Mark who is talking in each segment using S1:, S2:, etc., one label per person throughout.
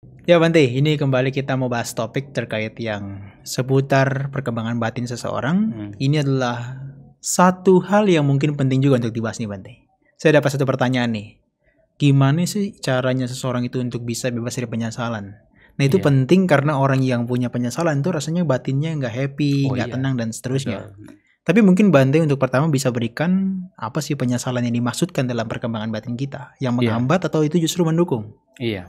S1: Ya Bante, ini kembali kita mau bahas topik terkait yang seputar perkembangan batin seseorang. Ini adalah satu hal yang mungkin penting juga untuk dibahas nih Bante. Saya dapat satu pertanyaan nih. Gimana sih caranya seseorang itu untuk bisa bebas dari penyesalan? Nah itu
S2: Iya.
S1: penting karena orang yang punya penyesalan tuh rasanya batinnya nggak happy,
S2: Oh
S1: nggak
S2: iya,
S1: tenang dan seterusnya.
S2: betul.
S1: Tapi mungkin Bante untuk pertama bisa berikan apa sih penyesalan yang dimaksudkan dalam perkembangan batin kita? Yang
S2: Iya,
S1: menghambat atau itu justru mendukung?
S2: iya.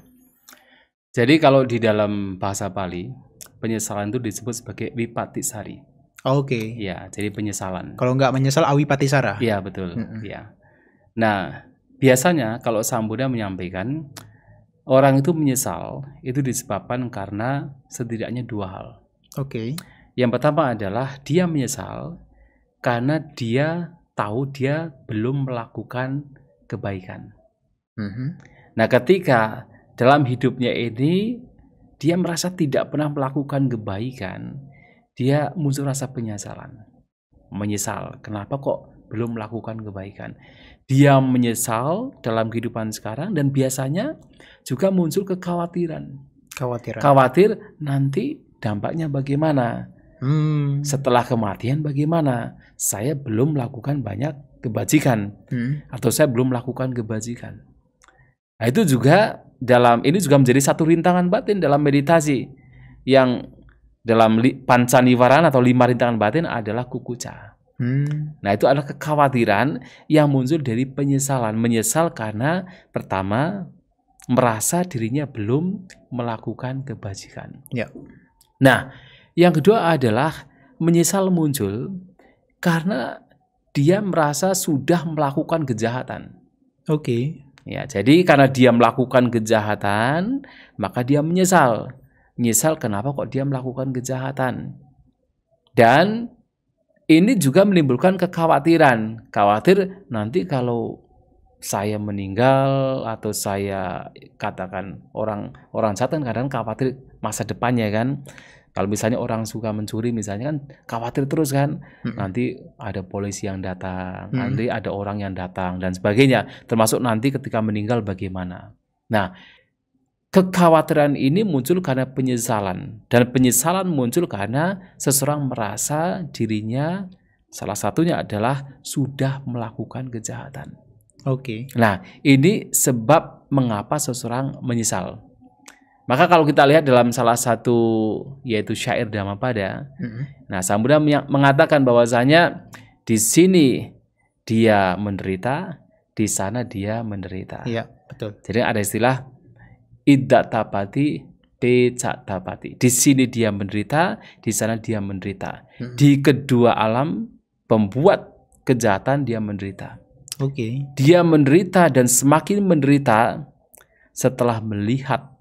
S2: Jadi kalau di dalam bahasa Bali, penyesalan itu disebut sebagai wipatisari.
S1: Oke.
S2: Iya, jadi penyesalan.
S1: Kalau nggak menyesal awi patisara.
S2: Iya, betul.
S1: Mm-mm.
S2: Iya. Nah, biasanya kalau Sang Buddha menyampaikan orang itu menyesal itu disebabkan karena setidaknya dua hal.
S1: Oke.
S2: Yang pertama adalah dia menyesal karena dia tahu dia belum melakukan kebaikan.
S1: Mhm.
S2: Nah, ketika dalam hidupnya ini dia merasa tidak pernah melakukan kebaikan, dia muncul rasa penyesalan. Menyesal, kenapa kok belum melakukan kebaikan? Dia menyesal dalam kehidupan sekarang dan biasanya juga muncul kekhawatiran.
S1: Khawatiran.
S2: Khawatir nanti dampaknya bagaimana? Setelah kematian bagaimana? Saya belum melakukan banyak kebajikan atau saya belum melakukan kebajikan. Nah, itu juga ini juga menjadi satu rintangan batin dalam meditasi yang dalam panca niwarana atau 5 rintangan batin adalah kukuca. Nah, itu adalah kekhawatiran yang muncul dari penyesalan. Menyesal karena pertama merasa dirinya belum melakukan kebajikan.
S1: Ya.
S2: Nah, yang kedua adalah menyesal muncul karena dia merasa sudah melakukan kejahatan.
S1: Oke.
S2: Ya, jadi karena dia melakukan kejahatan, maka dia menyesal. Menyesal kenapa kok dia melakukan kejahatan. Dan ini juga menimbulkan kekhawatiran. Khawatir nanti kalau saya meninggal atau saya katakan orang jahat kan kadang khawatir masa depannya kan. Kalau misalnya orang suka mencuri misalnya kan khawatir terus kan, nanti ada polisi yang datang, nanti ada orang yang datang dan sebagainya. Termasuk nanti ketika meninggal bagaimana. Nah, kekhawatiran ini muncul karena penyesalan dan penyesalan muncul karena seseorang merasa dirinya salah satunya adalah sudah melakukan kejahatan.
S1: Oke.
S2: Nah, ini sebab mengapa seseorang menyesal. Maka kalau kita lihat dalam salah satu yaitu syair Dhammapada, nah Sang Buddha mengatakan bahwasanya di sini dia menderita, di sana dia menderita.
S1: Iya, betul.
S2: Jadi ada istilah idda tapati teca tapati. Di sini dia menderita, di sana dia menderita. Di kedua alam pembuat kejahatan dia menderita.
S1: Oke.
S2: Dia menderita dan semakin menderita setelah melihat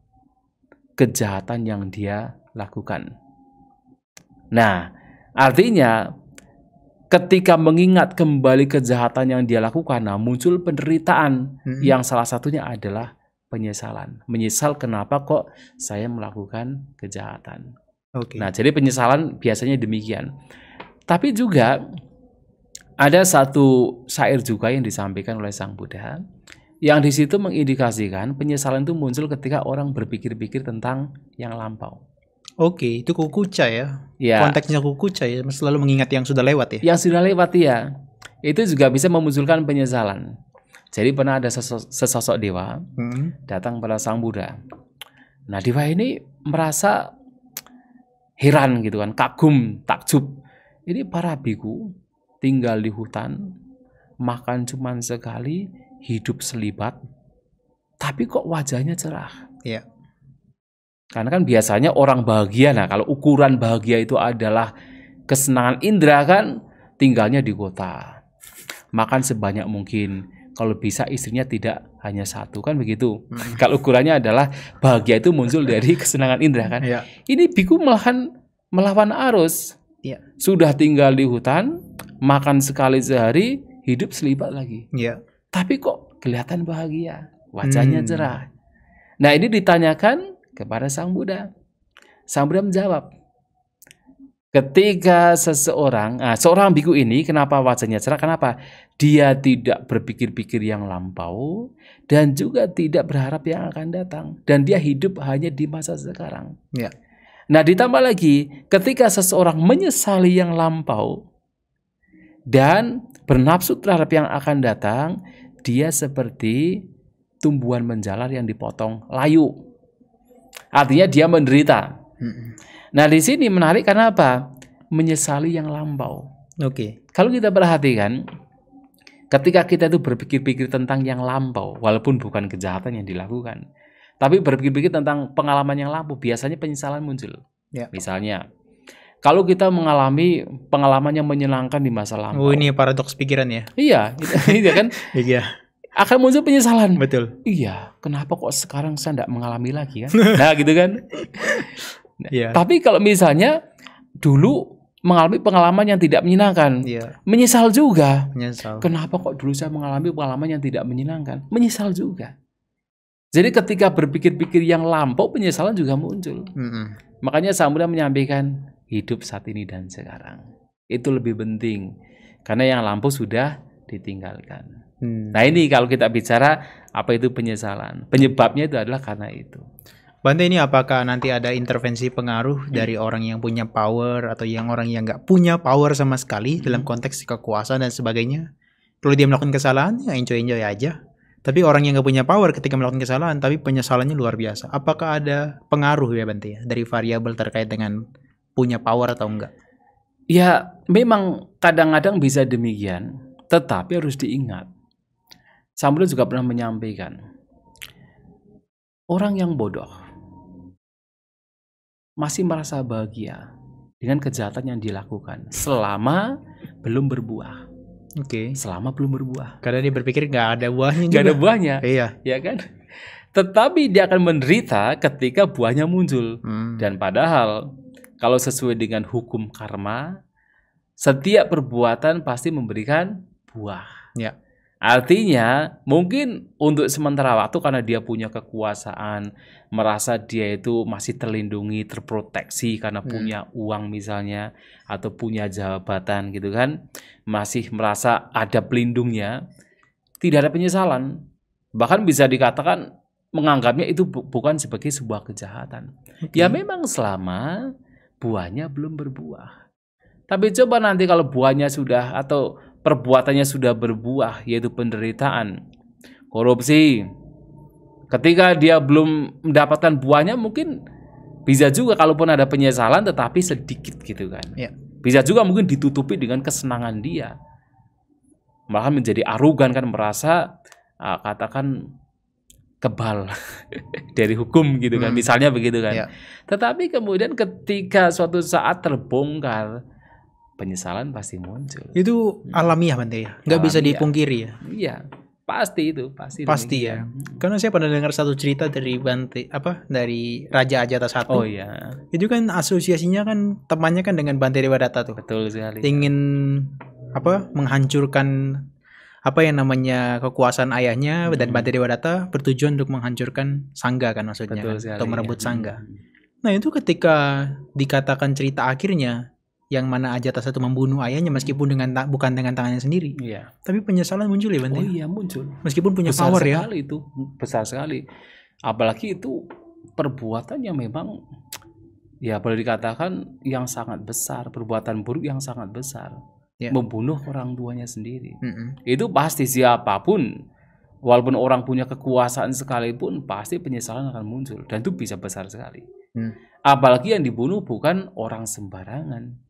S2: kejahatan yang dia lakukan. Nah, artinya ketika mengingat kembali kejahatan yang dia lakukan, nah muncul penderitaan yang salah satunya adalah penyesalan. Menyesal kenapa kok saya melakukan kejahatan.
S1: Oke.
S2: Nah, jadi penyesalan biasanya demikian. Tapi juga ada satu syair juga yang disampaikan oleh Sang Buddha yang di situ mengindikasikan penyesalan itu muncul ketika orang berpikir-pikir tentang yang lampau.
S1: Oke, itu kukuca ya.
S2: Ya.
S1: Konteksnya kukuca ya, selalu mengingat yang sudah lewat ya.
S2: Yang sudah lewat ya. Itu juga bisa memunculkan penyesalan. Jadi pernah ada sesosok dewa datang pada Sang Buddha. Nah, dewa ini merasa heran gitu kan, kagum, takjub. Ini para biku tinggal di hutan, makan cuma sekali, hidup selibat, tapi kok wajahnya cerah.
S1: Iya.
S2: Karena kan biasanya orang bahagia, nah kalau ukuran bahagia itu adalah kesenangan indera kan, tinggalnya di kota, makan sebanyak mungkin. Kalau bisa istrinya tidak hanya satu kan begitu. Kalau ukurannya adalah bahagia itu muncul dari kesenangan indera kan.
S1: Iya.
S2: Ini biku melawan arus.
S1: Iya.
S2: Sudah tinggal di hutan, makan sekali sehari, hidup selibat lagi.
S1: Iya.
S2: Tapi kok kelihatan bahagia, wajahnya cerah. Nah, ini ditanyakan kepada Sang Buddha. Sang Buddha menjawab, Ketika seorang biku ini, kenapa wajahnya cerah? Kenapa? Dia tidak berpikir-pikir yang lampau dan juga tidak berharap yang akan datang. Dan dia hidup hanya di masa sekarang.
S1: Ya.
S2: Nah, ditambah lagi, ketika seseorang menyesali yang lampau dan bernafsu terhadap yang akan datang, dia seperti tumbuhan menjalar yang dipotong layu. Artinya dia menderita. Nah, di sini menarik karena apa? Menyesali yang lampau.
S1: Oke.
S2: Kalau kita perhatikan, ketika kita itu berpikir-pikir tentang yang lampau, walaupun bukan kejahatan yang dilakukan, tapi berpikir-pikir tentang pengalaman yang lampau, biasanya penyesalan muncul.
S1: Ya.
S2: Misalnya, kalau kita mengalami pengalaman yang menyenangkan di masa lampau.
S1: Oh, ini paradoks pikiran ya?
S2: Iya, iya kan?
S1: Iya.
S2: Akan muncul penyesalan.
S1: Betul.
S2: Iya, kenapa kok sekarang saya tidak mengalami lagi kan? Nah, gitu kan?
S1: Iya.
S2: Tapi kalau misalnya dulu mengalami pengalaman yang tidak menyenangkan, menyesal juga.
S1: Menyesal.
S2: Kenapa kok dulu saya mengalami pengalaman yang tidak menyenangkan? Menyesal juga. Jadi ketika berpikir-pikir yang lampau, penyesalan juga muncul. Makanya Samudra menyampaikan hidup saat ini dan sekarang. Itu lebih penting. Karena yang lampau sudah ditinggalkan. Nah, ini kalau kita bicara apa itu penyesalan. Penyebabnya itu adalah karena itu.
S1: Bante, ini apakah nanti ada intervensi pengaruh dari orang yang punya power atau orang yang nggak punya power sama sekali dalam konteks kekuasaan dan sebagainya? Kalau dia melakukan kesalahan, ya enjoy aja. Tapi orang yang nggak punya power ketika melakukan kesalahan, tapi penyesalannya luar biasa. Apakah ada pengaruh ya Bante ya, dari variabel terkait dengan punya power atau enggak?
S2: Ya, memang kadang-kadang bisa demikian, tetapi harus diingat. Samudra juga pernah menyampaikan, orang yang bodoh masih merasa bahagia dengan kejahatan yang dilakukan selama belum berbuah.
S1: Oke.
S2: Selama belum berbuah.
S1: Karena dia berpikir nggak ada buahnya juga.
S2: Nggak ada buahnya.
S1: Iya.
S2: Ya kan? Tetapi dia akan menderita ketika buahnya muncul. Dan padahal kalau sesuai dengan hukum karma, setiap perbuatan pasti memberikan buah.
S1: Ya.
S2: Artinya mungkin untuk sementara waktu karena dia punya kekuasaan, merasa dia itu masih terlindungi, terproteksi karena punya uang misalnya, atau punya jabatan gitu kan, masih merasa ada pelindungnya, tidak ada penyesalan. Bahkan bisa dikatakan menganggapnya itu bukan sebagai sebuah kejahatan. Ya memang selama buahnya belum berbuah. Tapi coba nanti kalau buahnya sudah atau perbuatannya sudah berbuah, yaitu penderitaan, korupsi. Ketika dia belum mendapatkan buahnya, mungkin bisa juga kalaupun ada penyesalan tetapi sedikit gitu kan.
S1: Ya.
S2: Bisa juga mungkin ditutupi dengan kesenangan dia. Malah menjadi arogan kan, merasa katakan kebal dari hukum gitu kan. Misalnya begitu kan.
S1: Ya.
S2: Tetapi kemudian ketika suatu saat terbongkar, penyesalan pasti muncul.
S1: Itu alamiah Bante ya, nggak bisa dipungkiri ya.
S2: Iya, pasti itu,
S1: pasti ya. Karena saya pernah dengar satu cerita dari Bante, dari Raja Ajata I.
S2: Oh iya.
S1: Itu kan asosiasinya kan temannya kan dengan Bante Dewadatta tuh.
S2: Betul sekali.
S1: Ingin menghancurkan yang namanya kekuasaan ayahnya, dan Bante Dewadatta bertujuan untuk menghancurkan sangga kan maksudnya.
S2: Betul
S1: kan,
S2: sekali,
S1: atau merebut sangga. Nah itu ketika dikatakan cerita akhirnya, yang mana Ajata itu membunuh ayahnya meskipun bukan dengan tangannya sendiri.
S2: Iya.
S1: Tapi penyesalan muncul ya Bante.
S2: Oh iya, muncul.
S1: Meskipun punya
S2: besar
S1: power
S2: sekali ya. Itu besar sekali. Apalagi itu perbuatan yang memang ya boleh dikatakan yang sangat besar, perbuatan buruk yang sangat besar. Ya. Membunuh orang tuanya sendiri. Itu pasti siapapun, walaupun orang punya kekuasaan sekalipun, pasti penyesalan akan muncul dan itu bisa besar sekali. Apalagi yang dibunuh bukan orang sembarangan.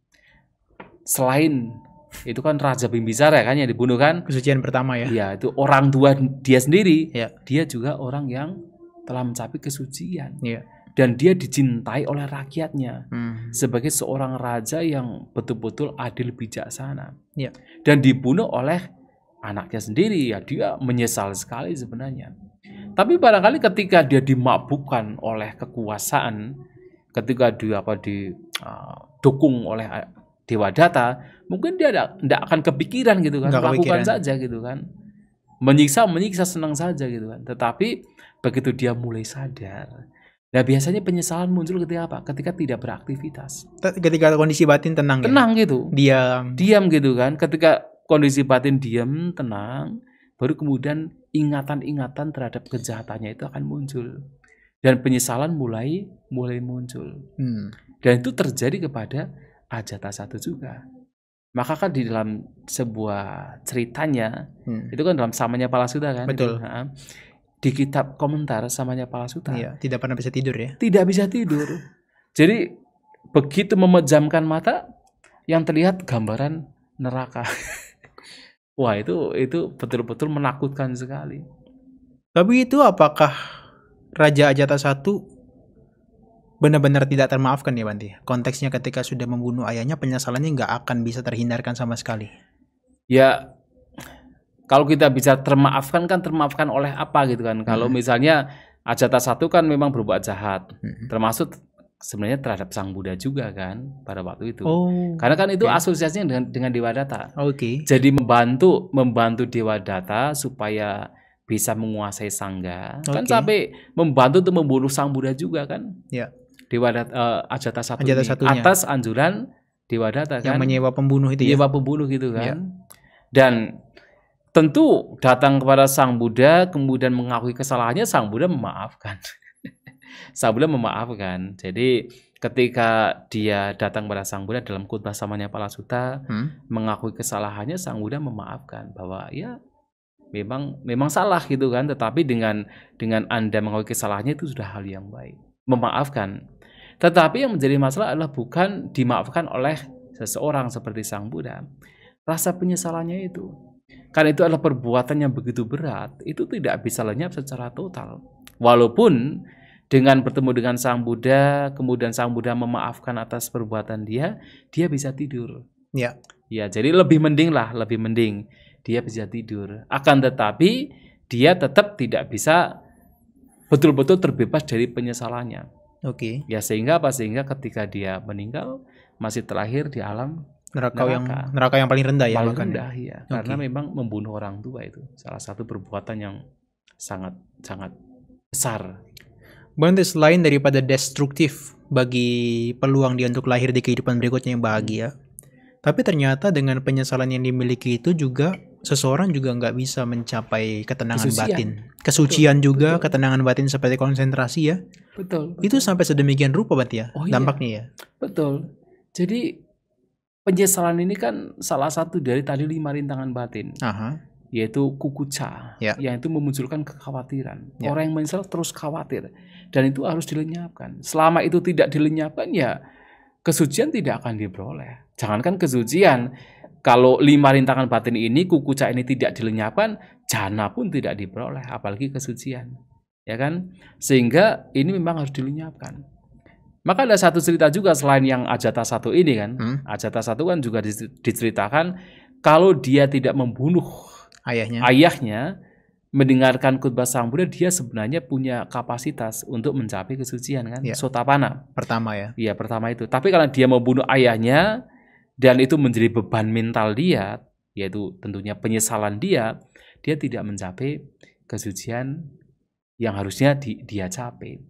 S2: Selain itu kan Raja Bimbisara kan yang dibunuh kan,
S1: kesucian pertama ya.
S2: Iya, itu orang tua dia sendiri.
S1: Ya.
S2: Dia juga orang yang telah mencapai kesucian.
S1: Ya.
S2: Dan dia dicintai oleh rakyatnya sebagai seorang raja yang betul-betul adil bijaksana.
S1: Ya.
S2: Dan dibunuh oleh anaknya sendiri, ya dia menyesal sekali sebenarnya. Tapi barangkali ketika dia dimabukkan oleh kekuasaan, ketika dia didukung oleh Dewadatta, mungkin dia tidak akan kepikiran gitu kan, lakukan saja gitu kan, menyiksa senang saja gitu kan. Tetapi begitu dia mulai sadar Nah biasanya penyesalan muncul ketika apa? Ketika tidak beraktivitas.
S1: Ketika kondisi batin tenang,
S2: Tenang gitu.
S1: Diam.
S2: Diam gitu kan. Ketika kondisi batin diam, tenang, baru kemudian ingatan-ingatan terhadap kejahatannya itu akan muncul. Dan penyesalan mulai muncul. Dan itu terjadi kepada Ajatasattu juga. Maka kan di dalam sebuah ceritanya, itu kan dalam Samanya Palasutta kan.
S1: Betul.
S2: Itu, di kitab komentar Samanya Palasutta.
S1: Iya, tidak pernah bisa tidur ya.
S2: Tidak bisa tidur. Jadi begitu memejamkan mata, yang terlihat gambaran neraka. Wah, itu betul-betul menakutkan sekali.
S1: Tapi itu apakah Raja Ajatasattu benar-benar tidak termaafkan ya Bante? Konteksnya ketika sudah membunuh ayahnya, penyesalannya nggak akan bisa terhindarkan sama sekali.
S2: Ya, kalau kita bisa termaafkan kan termaafkan oleh apa gitu kan. Kalau misalnya Ajatasattu kan memang berbuat jahat. Termasuk sebenarnya terhadap Sang Buddha juga kan pada waktu itu. Karena kan itu asosiasinya dengan Dewadatta. Jadi membantu Dewadatta supaya bisa menguasai sangga. Kan sampai membantu untuk membunuh Sang Buddha juga kan.
S1: Ya.
S2: Dewadatta Ajatasattu ini atas anjuran Dewadatta kan.
S1: Yang menyewa pembunuh itu ya.
S2: Menyewa pembunuh gitu kan. Ya. Dan tentu datang kepada Sang Buddha kemudian mengakui kesalahannya, Sang Buddha memaafkan. Sang Buddha memaafkan. Jadi ketika dia datang kepada Sang Buddha dalam khotbah Samanya Palasutta, mengakui kesalahannya, Sang Buddha memaafkan bahwa ya memang salah gitu kan, tetapi dengan Anda mengakui kesalahannya itu sudah hal yang baik. Memaafkan. Tetapi yang menjadi masalah adalah bukan dimaafkan oleh seseorang seperti Sang Buddha. Rasa penyesalannya itu. Karena itu adalah perbuatan yang begitu berat, itu tidak bisa lenyap secara total. Walaupun dengan bertemu dengan Sang Buddha, kemudian Sang Buddha memaafkan atas perbuatan dia bisa tidur.
S1: Ya.
S2: Ya, jadi lebih mending dia bisa tidur. Akan tetapi dia tetap tidak bisa betul-betul terbebas dari penyesalannya. Ya, sehingga ketika dia meninggal masih terlahir di alam
S1: neraka yang paling rendah ya.
S2: Paling rendah ya. Karena memang membunuh orang tua itu salah satu perbuatan yang sangat besar.
S1: Bante, selain daripada destruktif bagi peluang dia untuk lahir di kehidupan berikutnya yang bahagia, tapi ternyata dengan penyesalan yang dimiliki itu juga seseorang juga nggak bisa mencapai ketenangan batin. Kesucian juga, ketenangan batin seperti konsentrasi ya.
S2: Betul.
S1: Itu sampai sedemikian rupa Bante ya, dampaknya ya.
S2: Betul. Jadi penyesalan ini kan salah satu dari tadi 5 rintangan batin, yaitu kukuca, yang itu memunculkan kekhawatiran. Orang yang menyesal terus khawatir, dan itu harus dilenyapkan. Selama itu tidak dilenyapkan, ya kesucian tidak akan diperoleh. Jangankan kesucian, kalau 5 rintangan batin ini, kukuca ini tidak dilenyapkan, jana pun tidak diperoleh, apalagi kesucian, ya kan? Sehingga ini memang harus dilenyapkan. Maka ada satu cerita juga selain yang Ajatasattu ini kan. Ajatasattu kan juga diceritakan kalau dia tidak membunuh ayahnya, mendengarkan khotbah Sang Buddha, dia sebenarnya punya kapasitas untuk mencapai kesucian kan. Sotapanna.
S1: Pertama ya.
S2: Iya, pertama itu. Tapi kalau dia membunuh ayahnya dan itu menjadi beban mental dia, yaitu tentunya penyesalan dia tidak mencapai kesucian yang harusnya dia capai.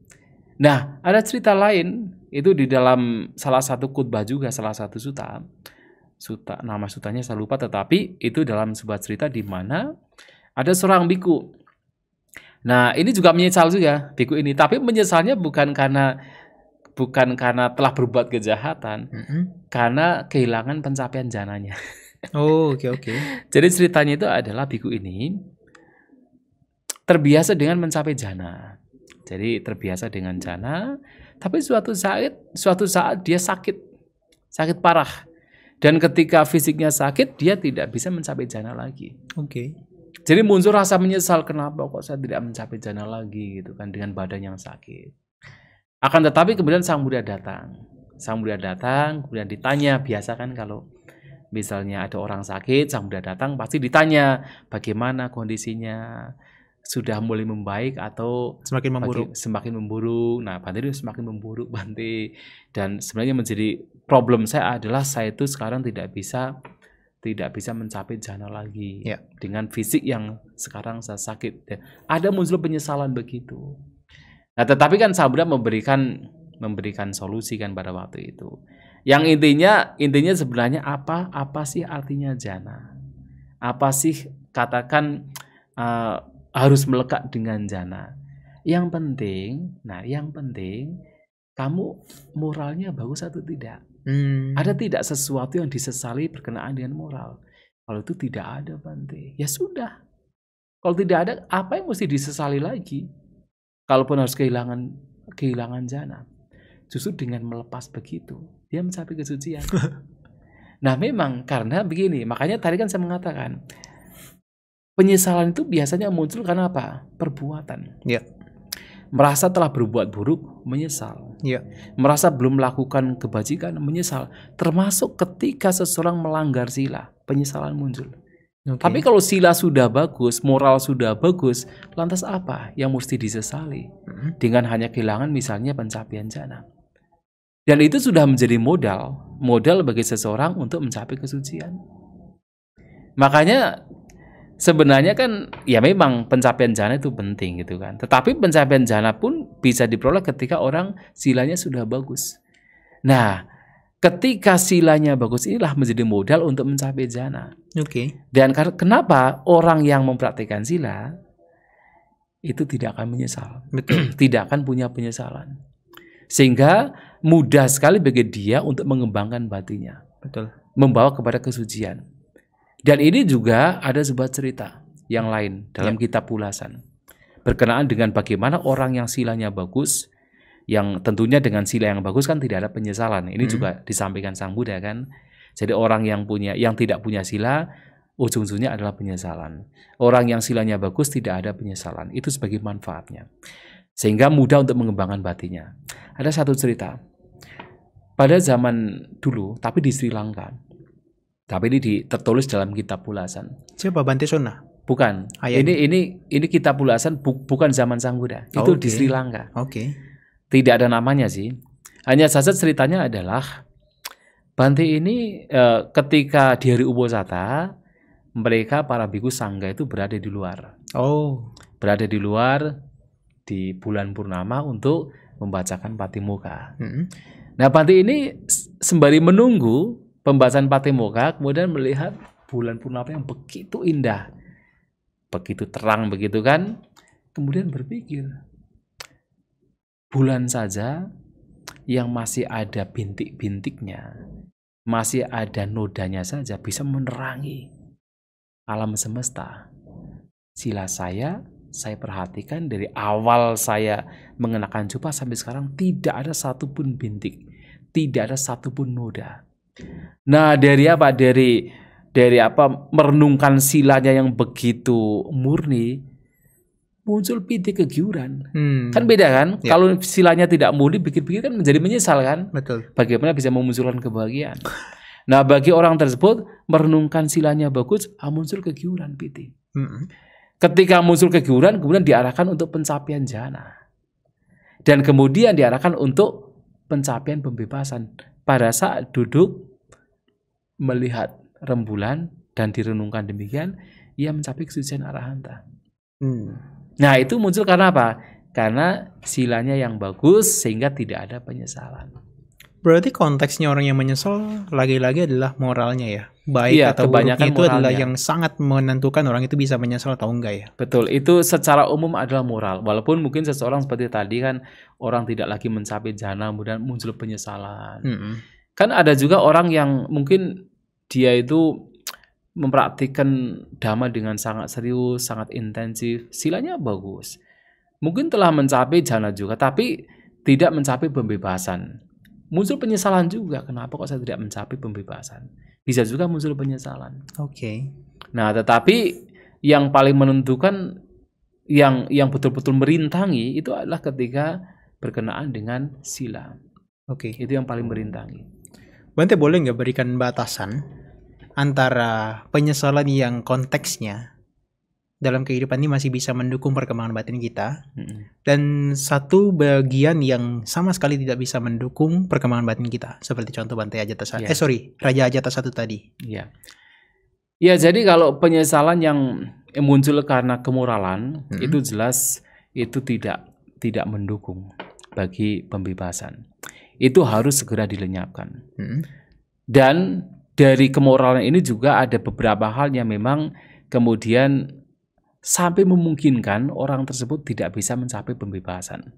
S2: Nah, ada cerita lain itu di dalam salah satu khotbah juga, salah satu sutta, nama sutanya saya lupa, tetapi itu dalam sebuah cerita di mana ada seorang biku. Nah, ini juga menyesal juga biku ini, tapi menyesalnya bukan karena telah berbuat kejahatan, karena kehilangan pencapaian jananya.
S1: Oke.
S2: Jadi ceritanya itu adalah biku ini terbiasa dengan mencapai jana. Jadi terbiasa dengan jana, tapi suatu saat dia sakit parah. Dan ketika fisiknya sakit, dia tidak bisa mencapai jana lagi. Jadi muncul rasa menyesal, kenapa kok saya tidak mencapai jana lagi gitu kan, dengan badan yang sakit. Akan tetapi kemudian Sang Buddha datang. Kemudian ditanya, biasa kan kalau misalnya ada orang sakit, Sang Buddha datang pasti ditanya bagaimana kondisinya. Sudah mulai membaik atau semakin memburuk. Nah, Bante itu semakin memburuk, Bante. Dan sebenarnya menjadi problem saya adalah saya itu sekarang tidak bisa mencapai jana lagi dengan fisik yang sekarang saya sakit. Dan ada muncul penyesalan begitu. Nah, tetapi kan Sang Buddha memberikan solusi kan pada waktu itu. Yang intinya sebenarnya apa sih artinya jana? Apa sih katakan harus melekat dengan jana? Yang penting kamu moralnya bagus atau tidak? Ada tidak sesuatu yang disesali berkenaan dengan moral? Kalau itu tidak ada, Bante, ya sudah. Kalau tidak ada, apa yang mesti disesali lagi? Kalaupun harus kehilangan jana, justru dengan melepas begitu, dia mencapai kesucian. Nah, memang karena begini, makanya tadi kan saya mengatakan penyesalan itu biasanya muncul karena apa? Perbuatan.
S1: Ya.
S2: Merasa telah berbuat buruk, menyesal.
S1: Ya.
S2: Merasa belum melakukan kebajikan, menyesal. Termasuk ketika seseorang melanggar sila, penyesalan muncul. Tapi kalau sila sudah bagus, moral sudah bagus, lantas apa yang mesti disesali? Dengan hanya kehilangan misalnya pencapaian jana. Dan itu sudah menjadi modal bagi seseorang untuk mencapai kesucian. Makanya sebenarnya kan ya memang pencapaian jana itu penting gitu kan. Tetapi pencapaian jana pun bisa diperoleh ketika orang silanya sudah bagus. Nah, ketika silanya bagus inilah menjadi modal untuk mencapai jana. Dan kenapa orang yang mempraktikkan sila itu tidak akan menyesal.
S1: Betul.
S2: Tidak akan punya penyesalan. Sehingga mudah sekali bagi dia untuk mengembangkan batinnya.
S1: Betul.
S2: Membawa kepada kesucian. Dan ini juga ada sebuah cerita yang lain dalam kitab Ulasan. Berkenaan dengan bagaimana orang yang silanya bagus, yang tentunya dengan sila yang bagus kan tidak ada penyesalan. Ini juga disampaikan Sang Buddha kan. Jadi orang yang tidak punya sila, ujung-ujungnya adalah penyesalan. Orang yang silanya bagus tidak ada penyesalan. Itu sebagai manfaatnya. Sehingga mudah untuk mengembangkan batinnya. Ada satu cerita. Pada zaman dulu, tapi di Sri Lanka. Tapi ini tertulis dalam kitab Ulasan.
S1: Siapa, Bante Sona?
S2: Bukan. Ini kitab Ulasan bukan zaman Sang Buddha. Itu di Sri Lanka. Tidak ada namanya sih. Hanya saja ceritanya adalah Bante ini ketika di hari Uposatha, mereka para bhikkhu sangga itu berada di luar. Berada di luar di bulan purnama untuk membacakan Patimokkha. Nah, Bante ini sembari menunggu pembacaan Patimokkha, kemudian melihat bulan purnama yang begitu indah, begitu terang begitu kan, kemudian berpikir, bulan saja yang masih ada bintik-bintiknya, masih ada nodanya saja bisa menerangi alam semesta. Sila saya perhatikan dari awal saya mengenakan jubah sampai sekarang tidak ada satupun bintik, tidak ada satupun noda. Nah, dari apa? Dari merenungkan silanya yang begitu murni, muncul pitik kegiuran. Kan beda kan? Kalau silanya tidak murni, pikir-pikir kan menjadi menyesal kan?
S1: Betul.
S2: Bagaimana bisa memunculkan kebahagiaan? Nah, bagi orang tersebut merenungkan silanya bagus, muncul kegiuran pitik. Ketika muncul kegiuran, kemudian diarahkan untuk pencapaian jana. Dan kemudian diarahkan untuk pencapaian pembebasan. Pada saat duduk melihat rembulan dan direnungkan demikian, ia mencapai kesucian arahanta. Nah, itu muncul karena apa? Karena silanya yang bagus sehingga tidak ada penyesalan.
S1: Berarti konteksnya orang yang menyesal lagi-lagi adalah moralnya ya. Baik atau buruknya itu moralnya adalah yang sangat menentukan orang itu bisa menyesal atau enggak ya.
S2: Betul, itu secara umum adalah moral. Walaupun mungkin seseorang seperti tadi kan orang tidak lagi mencapai jana kemudian muncul penyesalan. Kan ada juga orang yang mungkin dia itu mempraktikkan dhamma dengan sangat serius, sangat intensif, silanya bagus. Mungkin telah mencapai jana juga tapi tidak mencapai pembebasan. Muncul penyesalan juga, kenapa kok saya tidak mencapai pembebasan? Bisa juga muncul penyesalan. Nah, tetapi yang paling menentukan, yang betul-betul merintangi itu adalah ketika berkenaan dengan sila. Itu yang paling merintangi.
S1: Bante boleh nggak berikan batasan antara penyesalan yang konteksnya dalam kehidupan ini masih bisa mendukung perkembangan batin kita, dan satu bagian yang sama sekali tidak bisa mendukung perkembangan batin kita, seperti contoh Bante Ajatasa, Raja Ajatasa tadi.
S2: Ya, jadi kalau penyesalan yang muncul karena kemoralan itu jelas itu tidak tidak mendukung bagi pembebasan. Itu harus segera dilenyapkan. Dan dari kemoralan ini juga ada beberapa hal yang memang kemudian sampai memungkinkan orang tersebut tidak bisa mencapai pembebasan.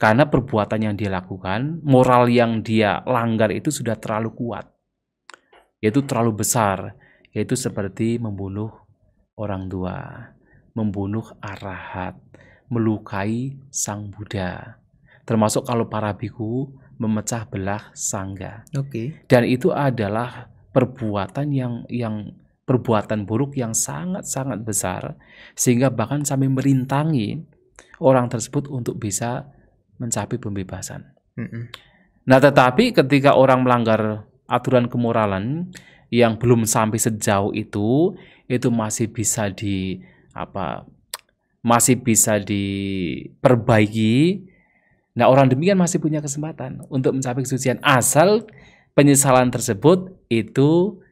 S2: Karena perbuatan yang dia lakukan, moral yang dia langgar itu sudah terlalu kuat. Yaitu terlalu besar. Yaitu seperti membunuh orang tua, membunuh arahat, melukai sang Buddha. Termasuk kalau para biku memecah belah sangga. Dan itu adalah perbuatan perbuatan buruk yang sangat-sangat besar, sehingga bahkan sampai merintangi orang tersebut untuk bisa mencapai pembebasan. Nah, tetapi ketika orang melanggar aturan kemoralan yang belum sampai sejauh itu masih bisa diperbaiki. Nah, orang demikian masih punya kesempatan untuk mencapai kesucian asal penyesalan tersebut itu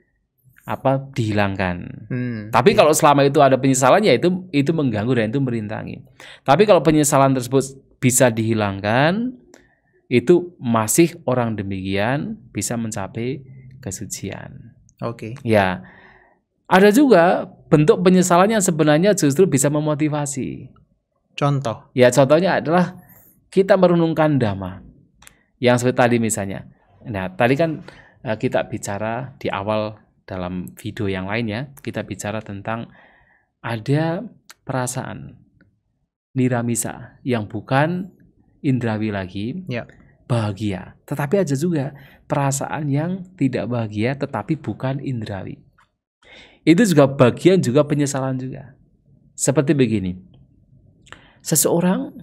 S2: dihilangkan. Tapi kalau selama itu ada penyesalan, ya itu mengganggu dan itu merintangi. Tapi kalau penyesalan tersebut bisa dihilangkan, itu masih orang demikian bisa mencapai kesucian. Ya, ada juga bentuk penyesalan yang sebenarnya justru bisa memotivasi.
S1: Contoh?
S2: Ya, contohnya adalah kita merenungkan Dhamma. Yang seperti tadi misalnya. Nah, tadi kan kita bicara di awal dalam video yang lainnya, kita bicara tentang ada perasaan niramisa yang bukan indrawi lagi, bahagia. Tetapi ada juga perasaan yang tidak bahagia tetapi bukan indrawi. Itu juga bagian juga penyesalan juga. Seperti begini. Seseorang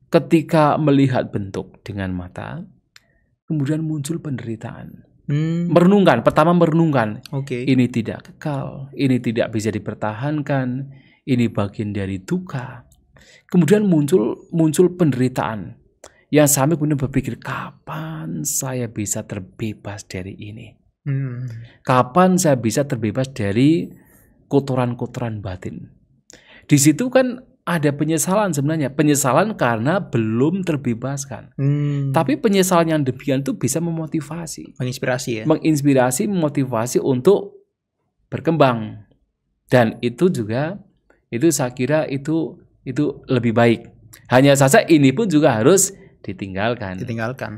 S2: ketika melihat bentuk dengan mata, kemudian muncul penderitaan. Merenungkan, pertama merenungkan. Ini tidak kekal, ini tidak bisa dipertahankan, ini bagian dari duka. Kemudian muncul penderitaan yang sampai kemudian berpikir, kapan saya bisa terbebas dari ini? Kapan saya bisa terbebas dari kotoran-kotoran batin? Di situ kan ada penyesalan sebenarnya. Penyesalan karena belum terbebaskan. Tapi penyesalan yang demikian itu bisa memotivasi.
S1: Menginspirasi ya?
S2: Menginspirasi, memotivasi untuk berkembang. Dan itu juga, itu saya kira itu lebih baik. Hanya saja ini pun juga harus ditinggalkan.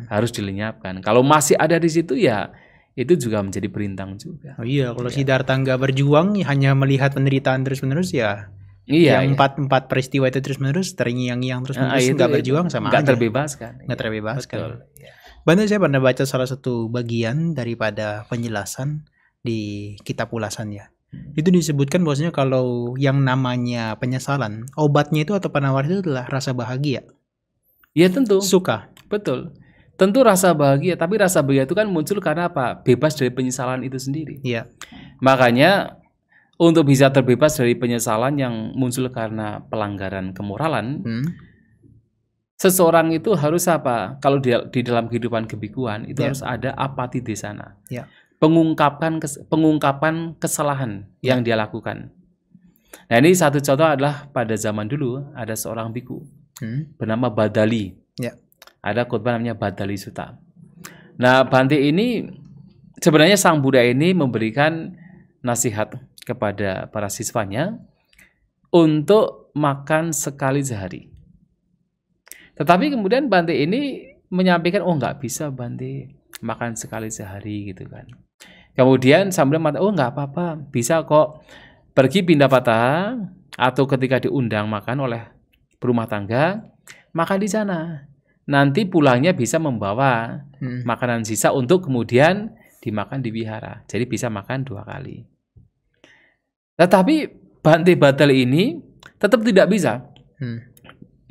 S2: Harus dilenyapkan. Kalau masih ada di situ ya, itu juga menjadi perintang juga.
S1: Kalau Siddhartha nggak berjuang, hanya melihat penderitaan terus-menerus ya. Yang empat peristiwa itu terus-menerus terngiang-ngiang terus-menerus, nggak berjuang sama aja. Nggak terbebaskan. Bante, saya pernah baca salah satu bagian daripada penjelasan di kitab ulasan ya. Itu disebutkan bahwasanya kalau yang namanya penyesalan, obatnya itu atau penawar itu adalah rasa bahagia.
S2: Ya tentu.
S1: Suka.
S2: Betul. Tentu rasa bahagia, tapi rasa bahagia itu kan muncul karena apa? Bebas dari penyesalan itu sendiri. Makanya untuk bisa terbebas dari penyesalan yang muncul karena pelanggaran kemoralan, seseorang itu harus apa? Kalau di dalam kehidupan kebikuan itu harus ada apati desana, pengungkapan kesalahan yang dia lakukan. Nah, ini satu contoh adalah pada zaman dulu ada seorang biku bernama Badali. Ada khotbah namanya Badali Sutta. Nah, Bante ini sebenarnya Sang Buddha ini memberikan nasihat kepada para siswanya untuk makan sekali sehari. Tetapi kemudian Bante ini menyampaikan, nggak bisa Bante makan sekali sehari gitu kan. Kemudian sambil mengatakan, nggak apa-apa, bisa kok pergi pindapata atau ketika diundang makan oleh berumah tangga, makan di sana. Nanti pulangnya bisa membawa makanan sisa untuk kemudian dimakan di wihara. Jadi bisa makan 2 kali. Tetapi Bante Batal ini tetap tidak bisa.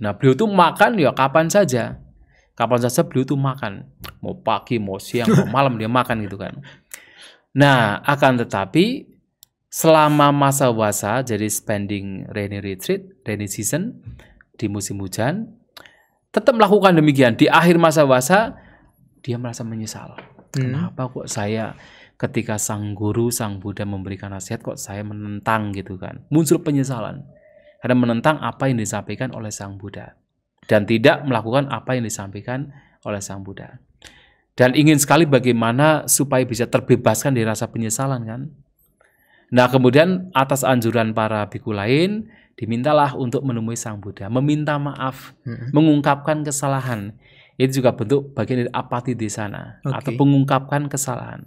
S2: Nah, beliau tuh makan ya kapan saja. Kapan saja beliau tuh makan. Mau pagi, mau siang, mau malam dia makan gitu kan. Nah, akan tetapi selama masa wasa, jadi spending rainy retreat, rainy season, di musim hujan, tetap melakukan demikian. Di akhir masa wasa, dia merasa menyesal. Kenapa kok saya ketika sang guru, sang Buddha memberikan nasihat kok saya menentang gitu kan. Muncul penyesalan. karena menentang apa yang disampaikan oleh Sang Buddha dan tidak melakukan apa yang disampaikan oleh Sang Buddha. Dan ingin sekali bagaimana supaya bisa terbebaskan dari rasa penyesalan kan. Nah kemudian atas anjuran para biku lain dimintalah untuk menemui Sang Buddha, meminta maaf, mengungkapkan kesalahan. Itu juga bentuk bagian dari apati di sana, atau mengungkapkan kesalahan.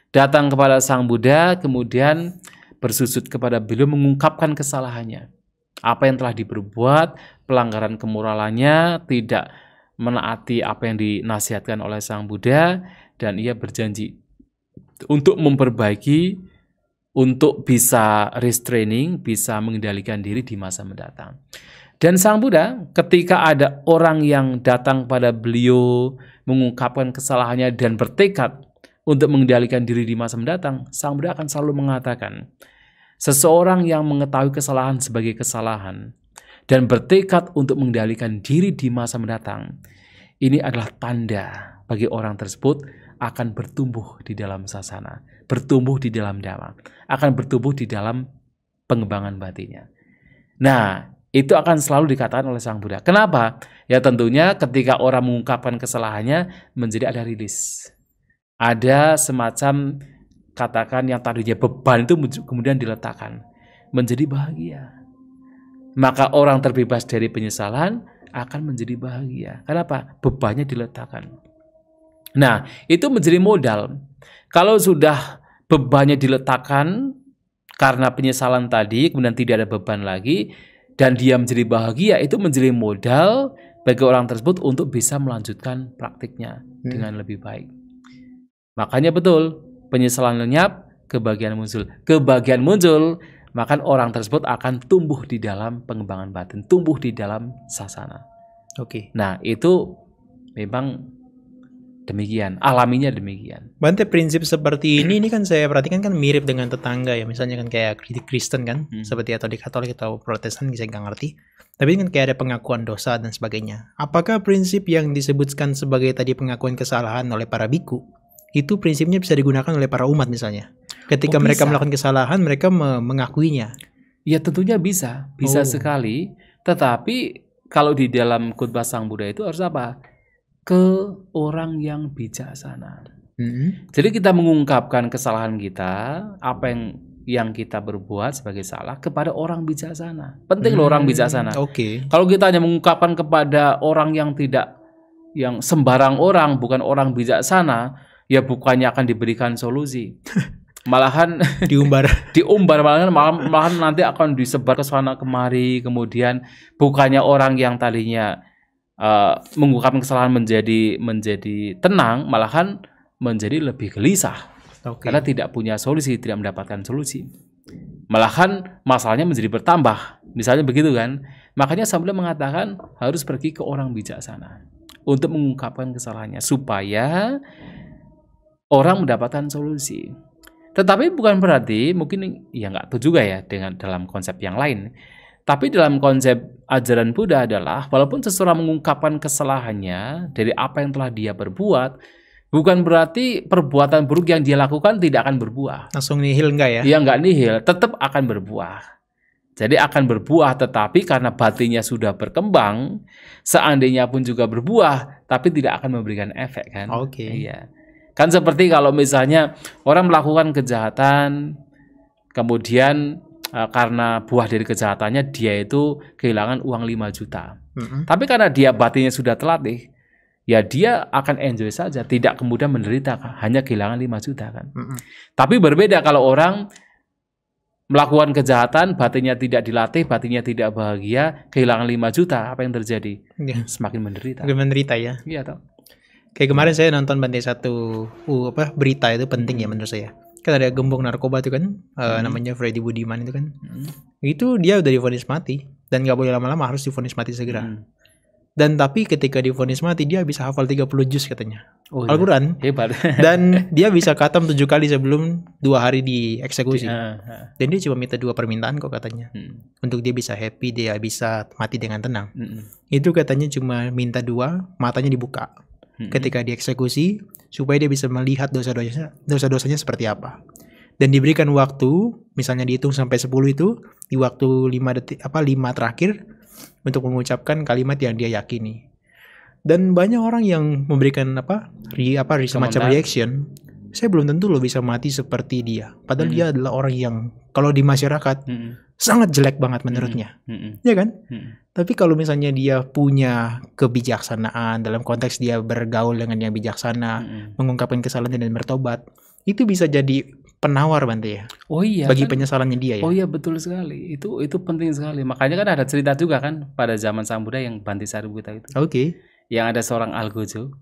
S2: Datang kepada Sang Buddha, kemudian bersusut kepada beliau, mengungkapkan kesalahannya. Apa yang telah diperbuat, pelanggaran kemoralannya, tidak menaati apa yang dinasihatkan oleh Sang Buddha, dan ia berjanji untuk memperbaiki, untuk bisa restraining, bisa mengendalikan diri di masa mendatang. Dan Sang Buddha ketika ada orang yang datang pada beliau mengungkapkan kesalahannya dan bertekad untuk mengendalikan diri di masa mendatang, Sang Buddha akan selalu mengatakan, seseorang yang mengetahui kesalahan sebagai kesalahan dan bertekad untuk mengendalikan diri di masa mendatang, ini adalah tanda bagi orang tersebut akan bertumbuh di dalam sasana, bertumbuh di dalam dhamma, akan bertumbuh di dalam pengembangan batinnya. Nah, itu akan selalu dikatakan oleh Sang Buddha. Kenapa? Ya tentunya ketika orang mengungkapkan kesalahannya menjadi ada rilis. Ada semacam katakan yang tadinya beban itu kemudian diletakkan menjadi bahagia. Maka orang terbebas dari penyesalan akan menjadi bahagia. Kenapa? Bebannya diletakkan. Nah, itu menjadi modal. Kalau sudah bebannya diletakkan karena penyesalan tadi, kemudian tidak ada beban lagi, dan dia menjadi bahagia, itu menjadi modal bagi orang tersebut untuk bisa melanjutkan praktiknya dengan lebih baik. Makanya betul, penyesalan lenyap, kebahagiaan muncul. Kebahagiaan muncul, maka orang tersebut akan tumbuh di dalam pengembangan batin, tumbuh di dalam sasana. Nah, itu memang demikian, alaminya demikian.
S1: Bante, prinsip seperti ini kan saya perhatikan kan mirip dengan tetangga ya. Misalnya kan kayak Kristen kan, seperti atau di Katolik atau Protestan, saya nggak ngerti. Tapi kan kayak ada pengakuan dosa dan sebagainya. Apakah prinsip yang disebutkan sebagai tadi pengakuan kesalahan oleh para biku, itu prinsipnya bisa digunakan oleh para umat misalnya? Ketika mereka melakukan kesalahan, mereka mengakuinya.
S2: Ya tentunya bisa sekali. Tetapi kalau di dalam khotbah Sang Buddha itu harus apa? Ke orang yang bijaksana. Jadi kita mengungkapkan kesalahan kita, apa yang kita berbuat sebagai salah kepada orang bijaksana. Penting loh orang bijaksana. Kalau kita hanya mengungkapkan kepada orang yang sembarang orang, bukan orang bijaksana, ya bukannya akan diberikan solusi. Malahan diumbar malahan nanti akan disebar ke sana kemari, kemudian bukannya orang yang tadinya mengungkapkan kesalahan menjadi tenang, malahan menjadi lebih gelisah karena tidak punya solusi, tidak mendapatkan solusi, malahan masalahnya menjadi bertambah, misalnya begitu kan. Makanya Sang Buddha mengatakan harus pergi ke orang bijaksana untuk mengungkapkan kesalahannya supaya orang mendapatkan solusi. Tetapi bukan berarti, mungkin ya nggak tahu juga ya dengan dalam konsep yang lain. Tapi dalam konsep ajaran Buddha adalah walaupun seseorang mengungkapkan kesalahannya dari apa yang telah dia perbuat, bukan berarti perbuatan buruk yang dia lakukan tidak akan berbuah.
S1: Langsung nihil enggak ya?
S2: Ya nggak nihil, tetap akan berbuah. Jadi akan berbuah, tetapi karena batinnya sudah berkembang, seandainya pun juga berbuah, tapi tidak akan memberikan efek kan? Iya. Kan seperti kalau misalnya orang melakukan kejahatan, kemudian karena buah dari kejahatannya dia itu kehilangan uang 5 juta. Tapi karena dia batinnya sudah terlatih, ya dia akan enjoy saja, tidak kemudian menderita, hanya kehilangan 5 juta kan. Tapi berbeda kalau orang melakukan kejahatan, batinnya tidak dilatih, batinnya tidak bahagia, kehilangan 5 juta, apa yang terjadi? Semakin menderita.
S1: Semakin menderita ya.
S2: Iya toh.
S1: Kayak kemarin saya nonton Bante satu berita itu penting ya menurut saya. Kan ada gembong narkoba itu kan, namanya Freddy Budiman itu kan. Itu dia udah divonis mati dan nggak boleh lama-lama, harus divonis mati segera. Dan tapi ketika divonis mati dia bisa hafal 30 juz katanya. Al-Quran.
S2: Hebat.
S1: Dan dia bisa khatam 7 kali sebelum 2 hari dieksekusi. Dan dia cuma minta 2 permintaan kok katanya. Untuk dia bisa happy, dia bisa mati dengan tenang. Itu katanya cuma minta 2, matanya dibuka ketika dieksekusi supaya dia bisa melihat dosa-dosanya seperti apa. dan diberikan waktu, misalnya dihitung sampai 10 itu, di waktu 5 terakhir untuk mengucapkan kalimat yang dia yakini. Dan banyak orang yang memberikan semacam reaction. Saya belum tentu loh bisa mati seperti dia. Padahal dia adalah orang yang kalau di masyarakat sangat jelek banget menurutnya. Ya kan? Tapi kalau misalnya dia punya kebijaksanaan dalam konteks dia bergaul dengan yang bijaksana, mengungkapkan kesalahan dan bertobat, itu bisa jadi penawar Bante ya.
S2: Oh iya.
S1: Bagi
S2: kan?
S1: penyesalannya dia ya.
S2: Oh iya betul sekali. Itu penting sekali. Makanya kan ada cerita juga kan pada zaman Sang Buddha yang Bante Sariputta itu.
S1: Oke.
S2: Yang ada seorang algojo.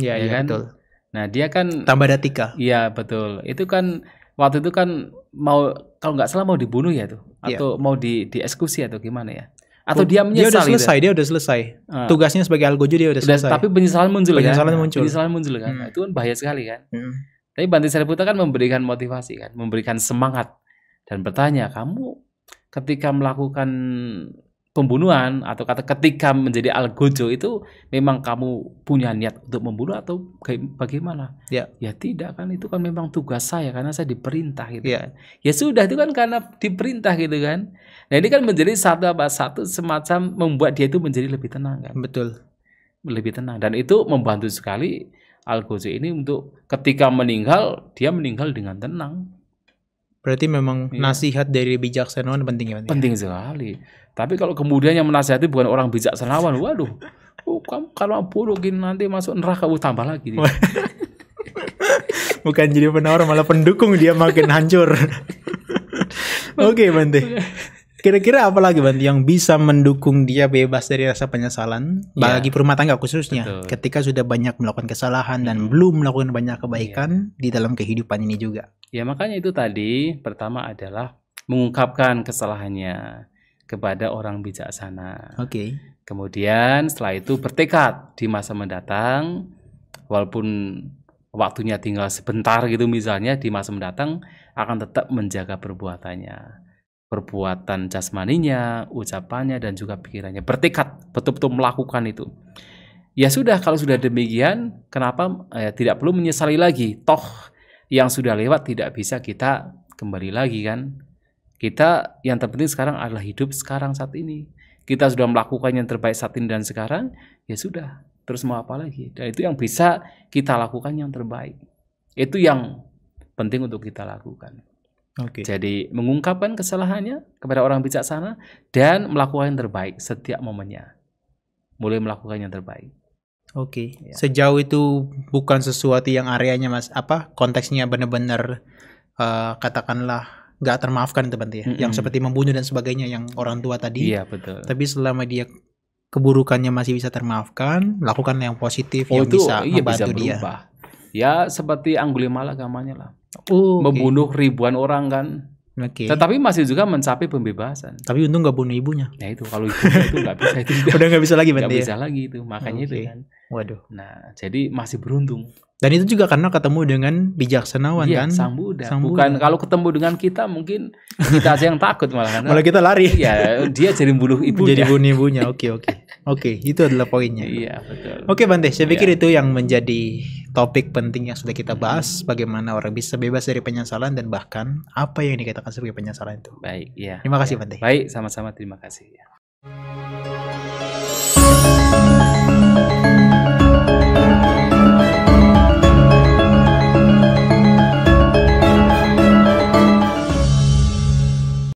S1: Ya kan?
S2: Betul. Nah dia kan
S1: Tambadatika.
S2: Iya betul. Itu kan waktu itu kan mau kalau nggak salah mau dibunuh ya tuh, atau mau dieksekusi atau gimana ya? Atau dia menyesal?
S1: Dia udah selesai. Tugasnya sebagai algojo dia udah selesai.
S2: Tapi penyesalan muncul kan? Penyesalan muncul kan? Nah, itu kan bahaya sekali kan? Tapi Bante Sariputta kan memberikan motivasi kan, memberikan semangat dan bertanya, kamu ketika melakukan pembunuhan atau ketika menjadi algojo itu memang kamu punya niat untuk membunuh atau bagaimana? Ya tidak kan, itu kan memang tugas saya karena saya diperintah gitu kan. Ya sudah, itu kan karena diperintah gitu kan. Nah ini kan menjadi satu semacam membuat dia itu menjadi lebih tenang kan.
S1: Betul.
S2: Lebih tenang, dan itu membantu sekali algojo ini untuk ketika meninggal, dia meninggal dengan tenang.
S1: Berarti memang nasihat dari bijaksanawan penting ya?
S2: Penting sekali. Tapi kalau kemudian yang menasihati bukan orang bijaksanawan, waduh, kamu kalau buruk nanti masuk neraka, tambah lagi.
S1: Bukan jadi penawar, malah pendukung, dia makin hancur. Oke, Bante. Kira-kira apa lagi Bante yang bisa mendukung dia bebas dari rasa penyesalan bagi rumah tangga khususnya? Betul. Ketika sudah banyak melakukan kesalahan dan belum melakukan banyak kebaikan di dalam kehidupan ini juga.
S2: Ya makanya itu tadi, pertama adalah mengungkapkan kesalahannya kepada orang bijaksana.
S1: Oke.
S2: Kemudian setelah itu bertekad di masa mendatang, walaupun waktunya tinggal sebentar gitu misalnya, di masa mendatang akan tetap menjaga perbuatannya. Perbuatan jasmaninya, ucapannya, dan juga pikirannya. Bertekad betul-betul melakukan itu. Ya sudah, kalau sudah demikian, kenapa tidak perlu menyesali lagi? Toh yang sudah lewat tidak bisa kita kembali lagi kan. Kita yang terpenting sekarang adalah hidup sekarang saat ini. Kita sudah melakukan yang terbaik saat ini dan sekarang, ya sudah, terus mau apa lagi? Dan itu yang bisa kita lakukan yang terbaik. Itu yang penting untuk kita lakukan.
S1: Oke.
S2: Jadi mengungkapkan kesalahannya kepada orang bijaksana dan melakukan yang terbaik setiap momennya. Mulai melakukan yang terbaik.
S1: Oke. Ya. Sejauh itu bukan sesuatu yang areanya konteksnya benar-benar katakanlah nggak termaafkan itu Bante ya. Yang seperti membunuh dan sebagainya yang orang tua tadi.
S2: Iya betul.
S1: Tapi selama dia keburukannya masih bisa termaafkan, lakukan yang positif yang bisa membantu dia.
S2: Ya seperti Anggulimala gamanya lah. Membunuh ribuan orang kan. Tetapi masih juga mencapai pembebasan.
S1: Tapi untung nggak bunuh ibunya.
S2: Nah itu kalau ibunya itu nggak bisa itu.
S1: Udah nggak bisa lagi Bante.
S2: Nggak bisa lagi itu, makanya itu kan.
S1: Waduh.
S2: Nah jadi masih beruntung.
S1: Dan itu juga karena ketemu dengan bijaksanawan kan?
S2: Sang Buddha. Bukan kalau ketemu dengan kita mungkin kita aja yang takut malah.
S1: Malah kita lari.
S2: Ya dia jadi bunuh ibunya.
S1: Jadi bunuh ibunya. Oke, itu adalah poinnya.
S2: Iya betul.
S1: Oke Bante, saya pikir itu yang menjadi topik penting yang sudah kita bahas. Bagaimana orang bisa bebas dari penyesalan dan bahkan apa yang dikatakan sebagai penyesalan itu.
S2: Baik, ya.
S1: Terima kasih Bante.
S2: Baik, sama-sama terima kasih. Ya.